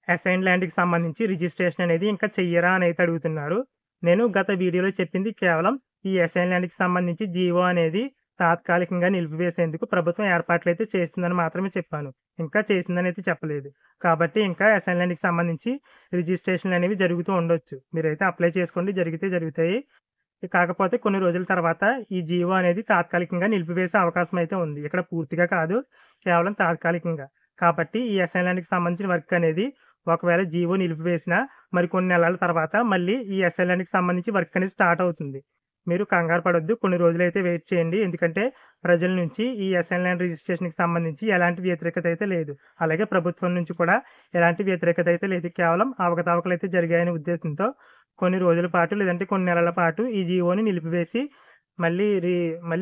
Assigned ల్యాండ్‌కి సంబంధించి registration అనేది ఇంకా చెయ్యరా అని అయితే అడుగుతున్నారు. నేను గత వీడియోలో చెప్పింది కేవలం ఈ అసైన్డ్ ల్యాండ్‌కి సంబంధించి జీవో అనేది తాత్కాలికంగా నిలిపివేసేందుకు ప్రభుత్వం ఏర్పాట్లయితే చేస్తుందని మాత్రమే చెప్పాను. ఇంకా చేసిందని అయితే చెప్పలేదు. కాబట్టి ఇంకా అసైన్డ్ ల్యాండ్‌కి సంబంధించి రిజిస్ట్రేషన్‌లనేవి జరుగుతూ ఉండొచ్చు. మీరైతే అప్లై చేసుకోండి. జరిగితే జరుగుతాయి. కాకపోతే కొన్ని రోజుల తర్వాత ఈ జీవో అనేది తాత్కాలికంగా నిలిపివేసే అవకాశం అయితే ఉంది. ఇక్కడ పూర్తిగా కాదు, కేవలం తాత్కాలికంగా. కాబట్టి ఈ అసైన్డ్ ల్యాండ్‌కి సంబంధించిన వర్క్ అనేది ఒకవేళ జీవో నిలిపివేసినా మరికొన్ని నెలల తర్వాత మళ్ళీ ఈ అసైన్డ్ ల్యాండ్‌కి సంబంధించి వర్క్ అనేది స్టార్ట్ అవుతుంది. మీరు కంగారు పడొద్దు. కొన్ని రోజులైతే వెయిట్ చేయండి. ఎందుకంటే ప్రజల నుంచి ఈ అసైన్డ్ ల్యాండ్ రిజిస్ట్రేషన్‌కి సంబంధించి ఎలాంటి వ్యతిరేకత అయితే లేదు. అలాగే ప్రభుత్వం నుంచి కూడా ఎలాంటి వ్యతిరేకత అయితే లేదు. కేవలం అవకతవకలైతే జరిగాయనే ఉద్దేశంతో కొన్ని రోజుల పాటు లేదంటే కొన్ని నెలల పాటు ఈ జీవోని నిలిపివేసి మళ్ళీ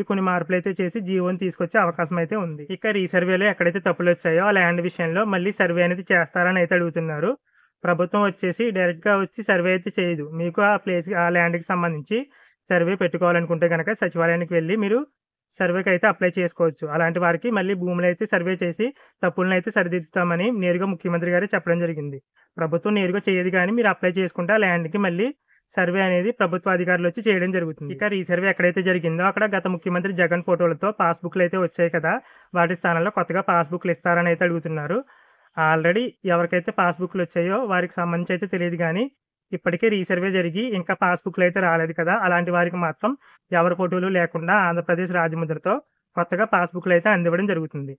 కొన్ని మార్పులైతే చేసి జీవోని తీసుకొచ్చే అవకాశం అయితే ఉంది. ఇక రీసర్వేలో ఎక్కడైతే తప్పులొచ్చాయో ఆ ల్యాండ్ విషయంలో మళ్ళీ సర్వే అనేది చేస్తారని అయితే అడుగుతున్నారు. ప్రభుత్వం వచ్చేసి డైరెక్ట్‌గా వచ్చి సర్వే అయితే చేయదు. మీకు ఆ ల్యాండ్‌కి సంబంధించి సర్వే పెట్టుకోవాలనుకుంటే గనక సచివాలయానికి వెళ్లి మీరు సర్వేకైతే అప్లై చేసుకోవచ్చు. అలాంటి వారికి మళ్ళీ భూములైతే సర్వే చేసి తప్పులనైతే సరిదిద్దుతామని నేరుగా ముఖ్యమంత్రి గారే చెప్పడం జరిగింది. ప్రభుత్వం నేరుగా చేయదు గానీ మీరు అప్లై చేసుకుంటే ఆ ల్యాండ్‌కి మళ్ళీ సర్వే అనేది ప్రభుత్వ అధికారులొచ్చి చేయడం జరుగుతుంది. ఇక రీసర్వే ఎక్కడైతే జరిగిందో అక్కడ గత ముఖ్యమంత్రి జగన్ ఫోటోలతో పాస్‌బుక్‌లైతే వచ్చాయి కదా! వాటి స్థానంలో కొత్తగా పాస్‌బుక్‌లు ఇస్తారని అయితే అడుగుతున్నారు. ఆల్రెడీ ఎవరికైతే పాస్‌బుక్‌లొచ్చాయో వారికి సంబంధించి అయితే తెలీదు గానీ ఇప్పటికే రీసర్వే జరిగి ఇంకా పాస్‌బుక్‌లయితే రాలేదు కదా! అలాంటి వారికి మాత్రం ఎవరి ఫోటోలు లేకుండా ఆంధ్రప్రదేశ్ రాజముద్రతో కొత్తగా పాస్‌బుక్‌లయితే అందివ్వడం జరుగుతుంది.